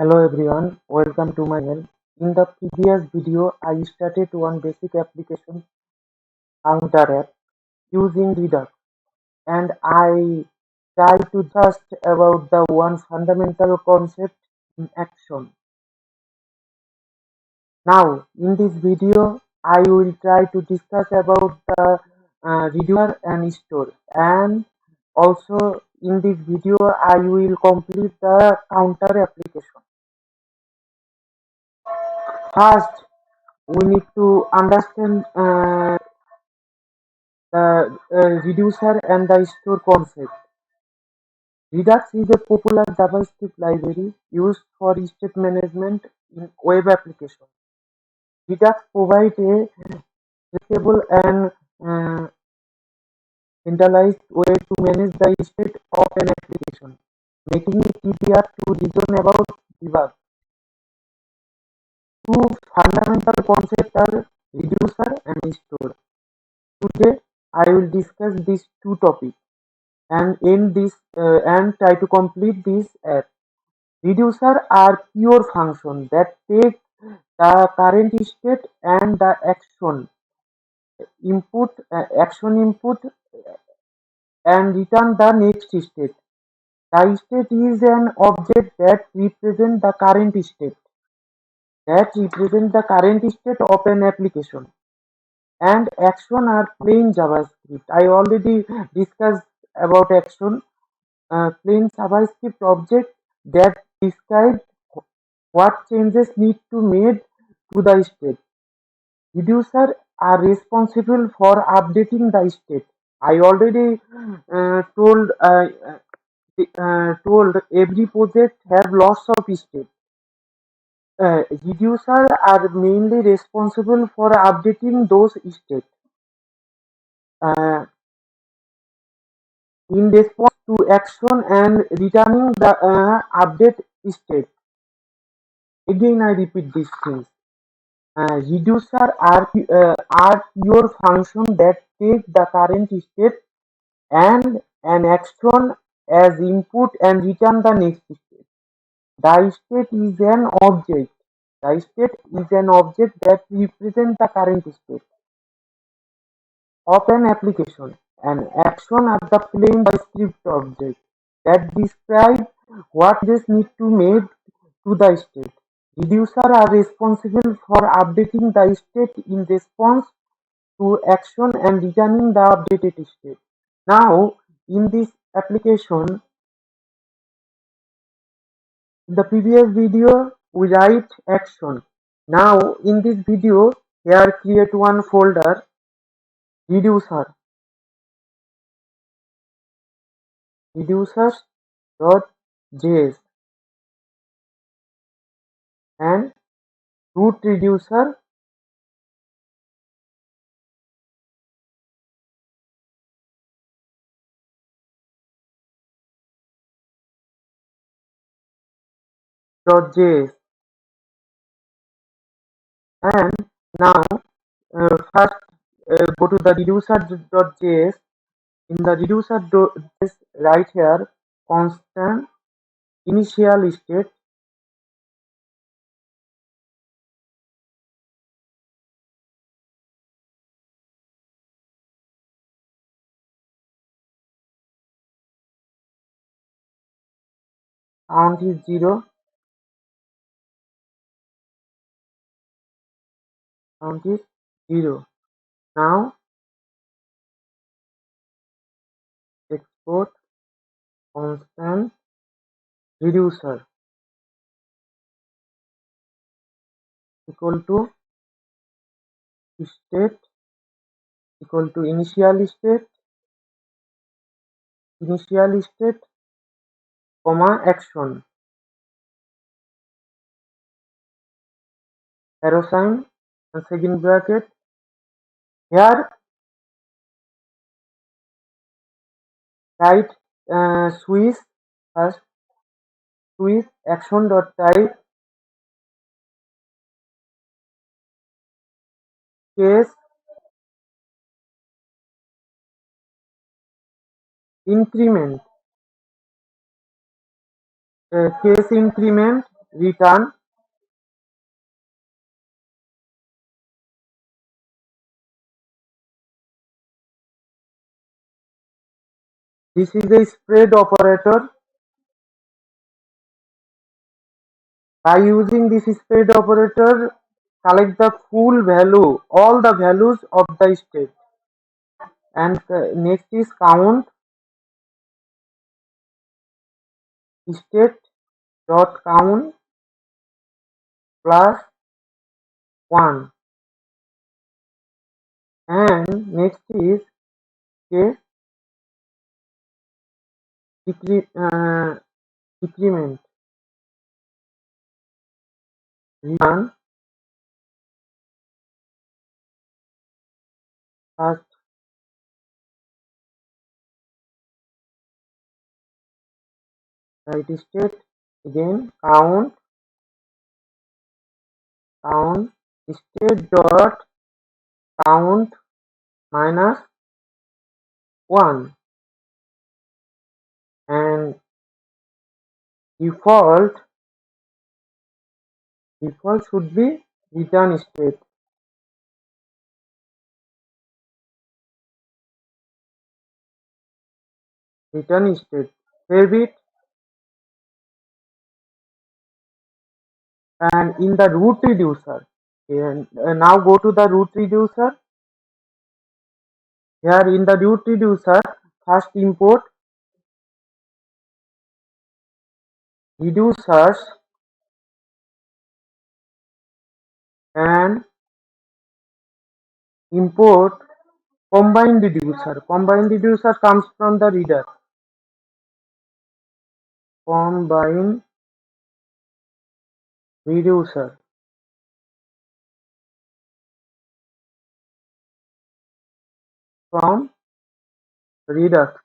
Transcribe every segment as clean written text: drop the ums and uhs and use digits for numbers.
Hello everyone, welcome to my channel. In the previous video, I started one basic application counter app using Redux, and I tried to just about the one fundamental concept in action. Now, in this video, I will try to discuss about the reducer and store, and also in this video, I will complete the counter application. First, we need to understand the reducer and the store concept. Redux is a popular JavaScript library used for state management in web applications. Redux provides a flexible and uh, centralized way to manage the state of an application, making it easier to reason about debug. Two fundamental concepts are reducer and store. Today, I will discuss these two topics and try to complete this app. Reducer are pure functions that take the current state and the action input and return the next state. The state is an object that represents the current state of an application. And action are plain JavaScript. I already discussed about action. Plain JavaScript object that describe what changes need to made to the state. Reducers are responsible for updating the state. I already told every project have lots of state. Reducers are mainly responsible for updating those states. Uh, in response to action and returning the update state. Again, I repeat these things. Reducer are pure functions that take the current state and an action as input and return the next state. The state is an object. The state is an object that represents the current state of an application. An action are the plain script object that describe what changes need to made to the state. Reducers are responsible for updating the state in response to action and returning the updated state. Now, in this application, in the previous video, we write action. Now, in this video, here create one folder, reducer, reducers.js, and root reducer .js. And now, first go to the reducer.js. In the reducer.js, right here, constant initial state count is 0, count is 0. Now export constant reducer equal to state equal to initial state comma action arrow sign and second bracket. Here write switch first switch action dot type case increment return. This is a spread operator. By using this spread operator, collect the full value, all the values of the state. And next is count state dot count plus 1. And next is case decrement. Return first write state, again count state dot count minus 1, and default should be return state. Save it, and in the root reducer, and now go to the root reducer. Here in the root reducer, first import reducers and import combined reducer. Combined reducer comes from the reader. Combined reducer from Redux.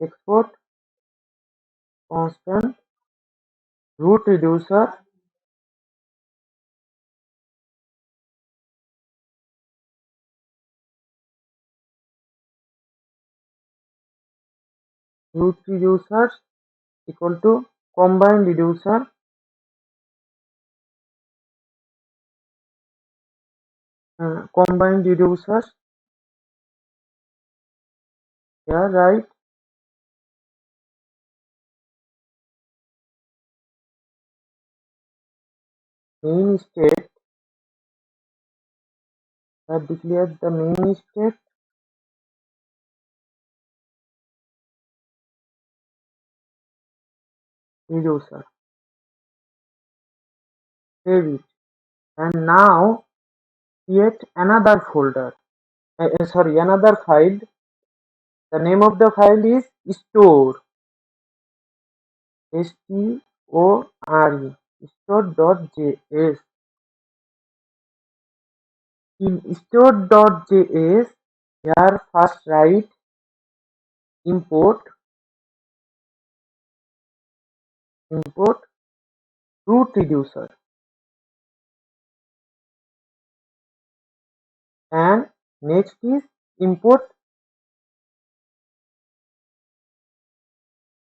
Export constant root reducer equal to combined reducer combined reducers. Here write main state, that declares the main state reducer. Save it, and now create another folder. Another file. The name of the file is store. S-T-O-R-E, store.js. In store.js, here first write import root reducer, and next is import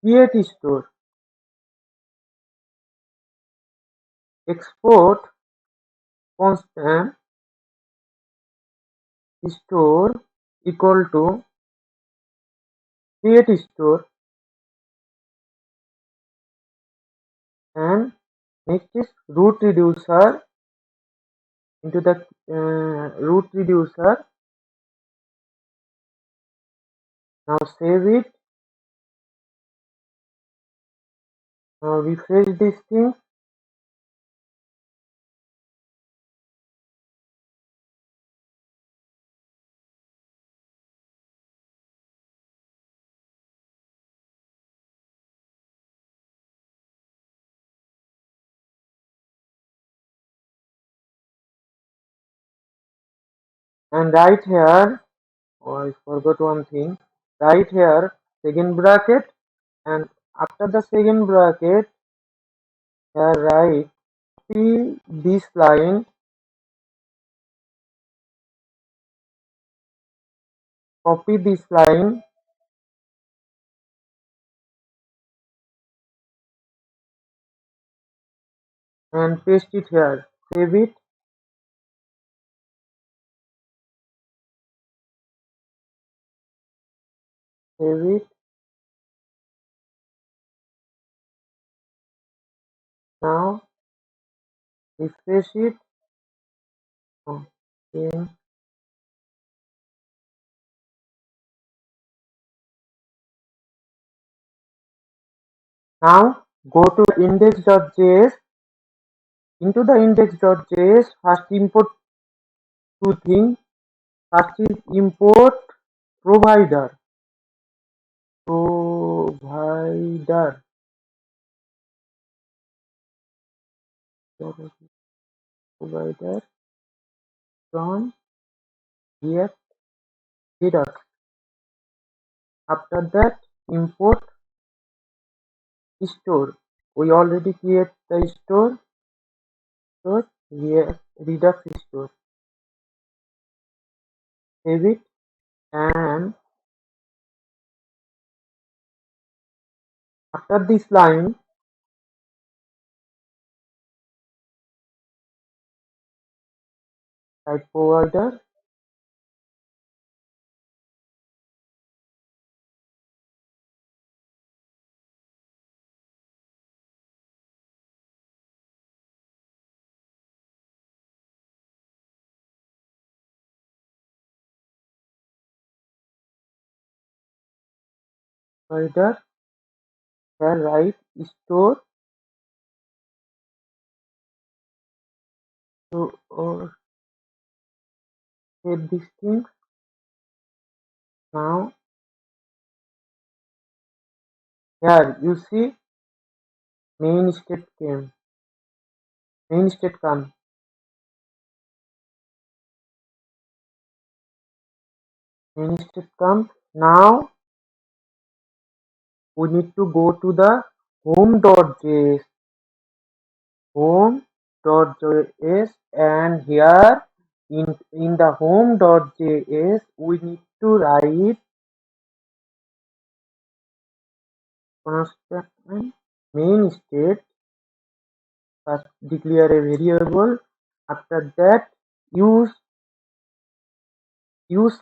create store. Export constant store equal to create store, and next is root reducer into the root reducer. Now save it. Now refresh this thing. And right here, oh, I forgot one thing. Right here, second bracket, and after the second bracket, here write copy this line copy this line and paste it here. Save it. Save it. Now refresh it. Okay. Now go to index.js. Into the index.js, first import two things. First is import provider. Provider. Provider from React Redux. After that, import store. We already create the store. React Redux store. Save it and after this line, type provider. Provider. Here write store to or save this thing. Now here you see main state came. Main state come. Main state come. Now we need to go to the home.js. Home.js and here in the home.js we need to write constant main state. First declare a variable. After that use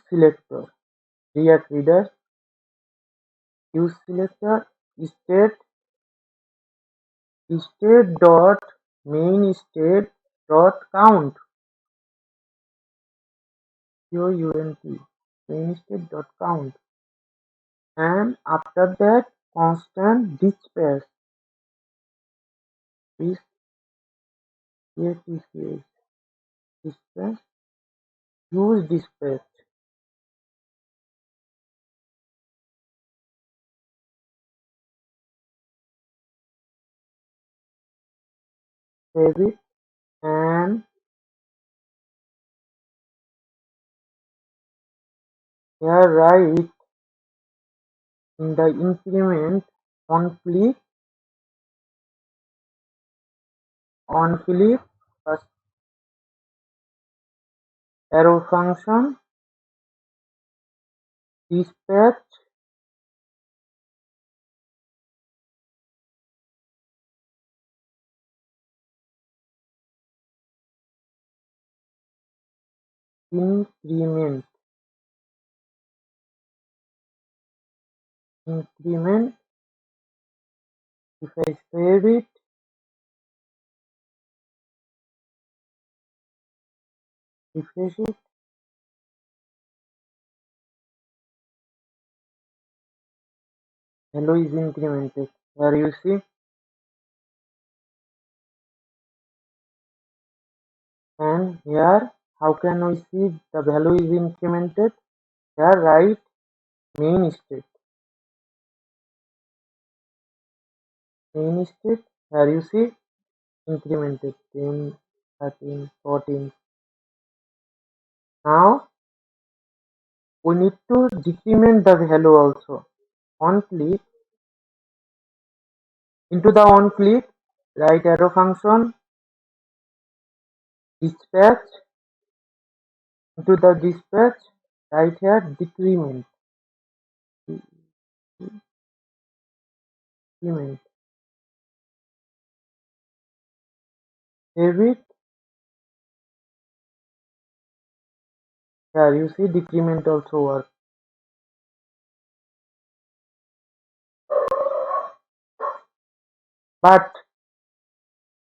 selector. React reader use selector state dot main state dot count. count main state dot count and after that constant dispatch. This dispatch use dispatch. Save it and here write in the increment on click first arrow function dispatch increment if I save it refresh it hello is incremented. Here you see and here how can we see the value is incremented? Here write main state. Here you see incremented 10, 13, 14. Now we need to decrement the value also. On click into the on click right arrow function dispatch into the dispatch Right here, decrement. Decrement. Save it. Here you see decrement also works. But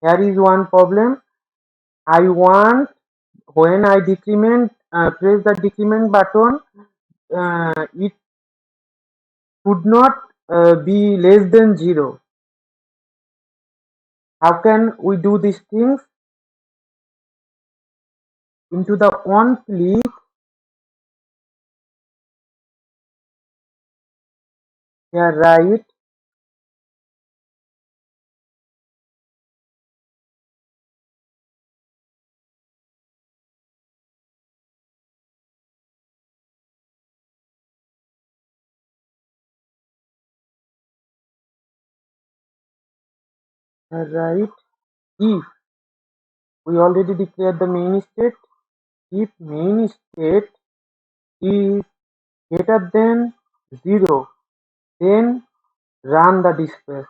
here is one problem. I want when I decrement, press the decrement button, it could not be less than 0. How can we do these things? Into the on click, here right, if we already declared the main state, if main state is greater than 0, then run the dispatch.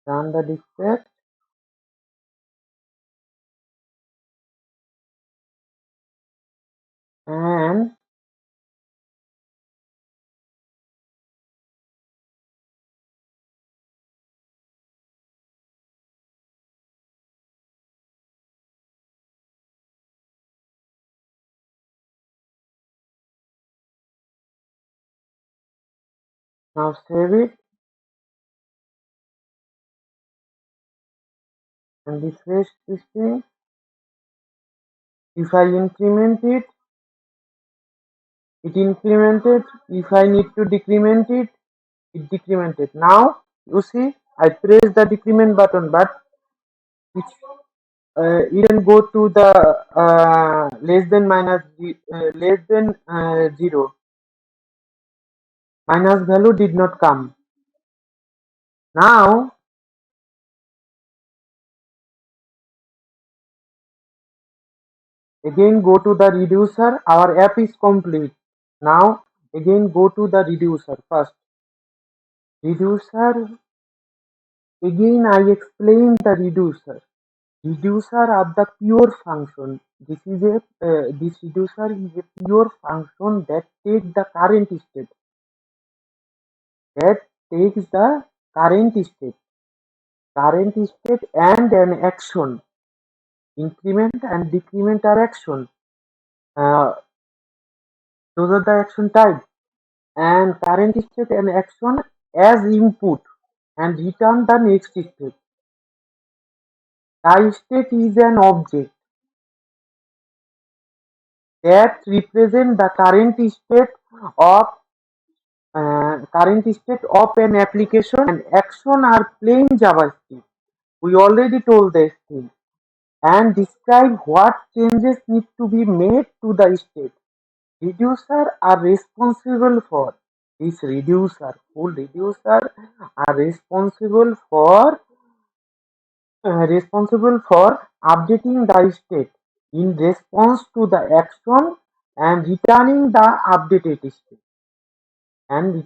Run the dispatch, and now save it and refresh this thing. If I increment it, it incremented. If I need to decrement it, it decremented. Now you see I press the decrement button, but it even go to the less than 0. Minus value did not come. Now again go to the reducer. Our app is complete. Now again go to the reducer first. Reducer, again I explain the reducer. Reducer of the pure function. This reducer is a pure function that takes the current state. That takes the current state and an action. Increment and decrement are action. Uh, those are the action types. And current state and action as input and return the next state. The state is an object that represents the of current state of an application, and action are plain JavaScript. We already told this thing, and describe what changes need to be made to the state. Reducer are responsible for this reducer. Full reducer are responsible for updating the state in response to the action and returning the updated state. In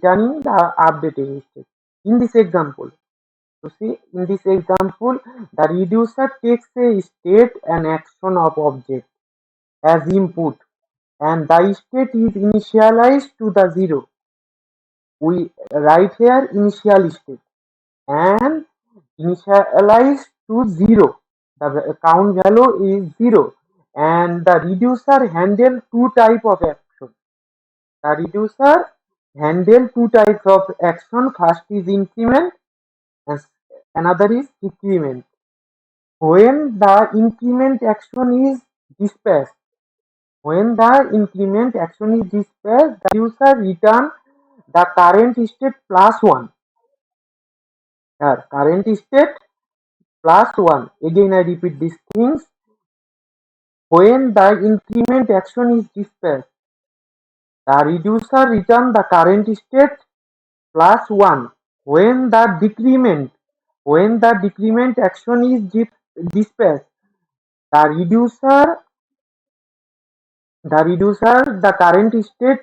this example, you see, in this example, the reducer takes a state and action of object as input, and the state is initialized to the 0. We write here initial state and initialized to 0. The count value is 0, and the reducer handle two type of action. The reducer handle two types of action. First is increment and another is decrement. When the increment action is dispatched, the user return the current state plus 1. Current state plus 1. Again I repeat these things. When the increment action is dispatched, the reducer return the current state plus 1. When the decrement action is dispatched, The reducer, the current state,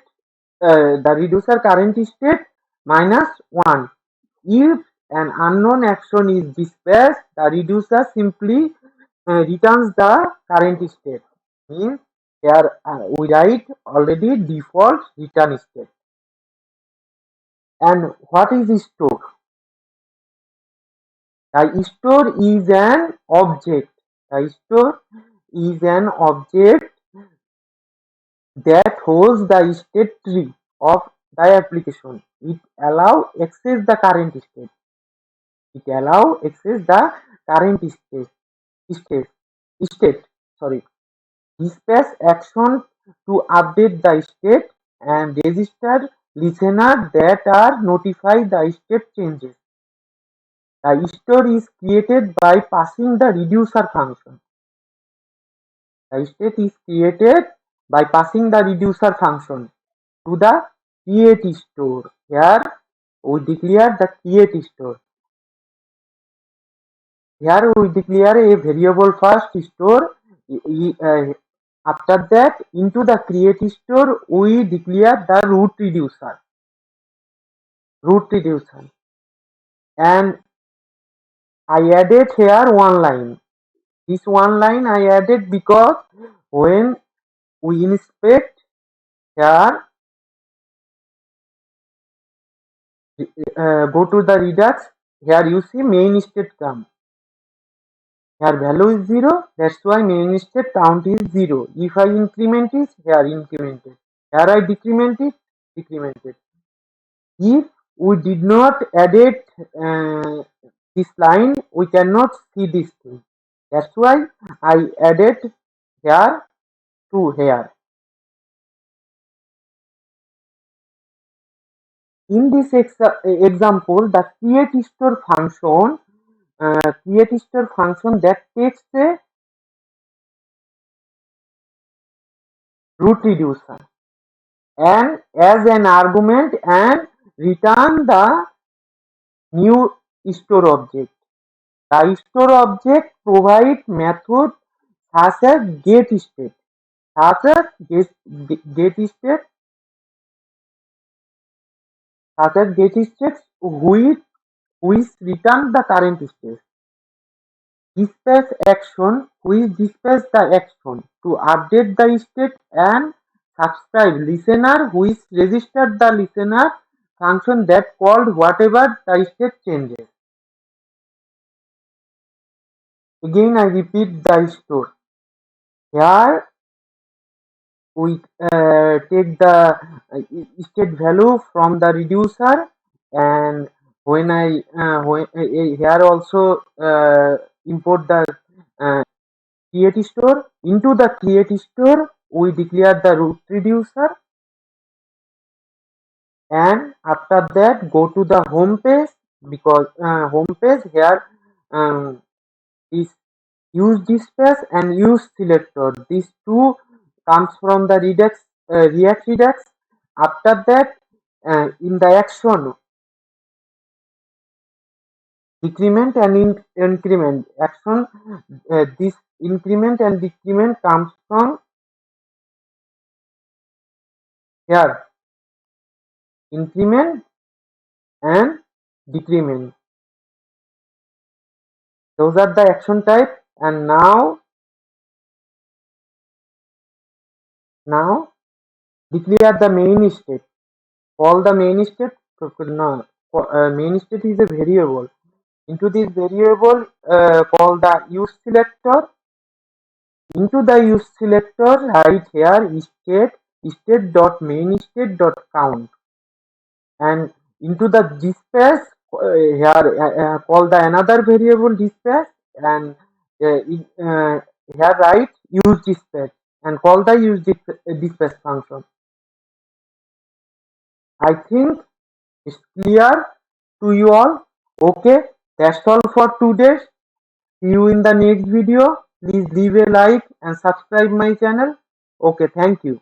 the reducer current state -1. If an unknown action is dispatched, the reducer simply returns the current state. Means here we write already default return state. And what is store? The store is an object. The store is an object that holds the state tree of the application. It allows access the current state. It allows access the current state, state. Sorry. Dispatch action to update the state and register listener that are notified the state changes. The store is created by passing the reducer function. The state is created by passing the reducer function to the create store. Here we declare the create store. Here we declare a variable first store. After that, into the create store, we declare the root reducer. And I added here one line. This one line I added because when we inspect here, go to the Redux, here you see main state come. Here value is 0, that's why main state count is 0. If I increment it, here incremented. Here I decrement it. If we did not edit this line, we cannot see this thing. That's why I added here to here. In this example, the create store function that takes a root reducer and as an argument and return the new store object. The store object provides methods such as get state, which return the current state. Dispatch action, which dispatch the action to update the state, and subscribe listener, which registered the listener function that called whatever the state changes. Again I repeat the store. Here we take the state value from the reducer, and when I here also import the create store. Into the create store we declare the root reducer, and after that go to the home page, because home page here is use dispatch and use selector. These two comes from the React Redux. After that, in the action decrement and increment action, this increment and decrement comes from here, increment and decrement. Those are the action type. And now declare the main state. Call the main state. No, main state is a variable. Into this variable, call the use selector. Into the use selector, write here state.mainState.count, and into the dispatch, here call the another variable dispatch, and here write use dispatch and call the use dispatch function. I think it's clear to you all. Okay, that's all for today. See you in the next video. Please leave a like and subscribe my channel. Okay, thank you.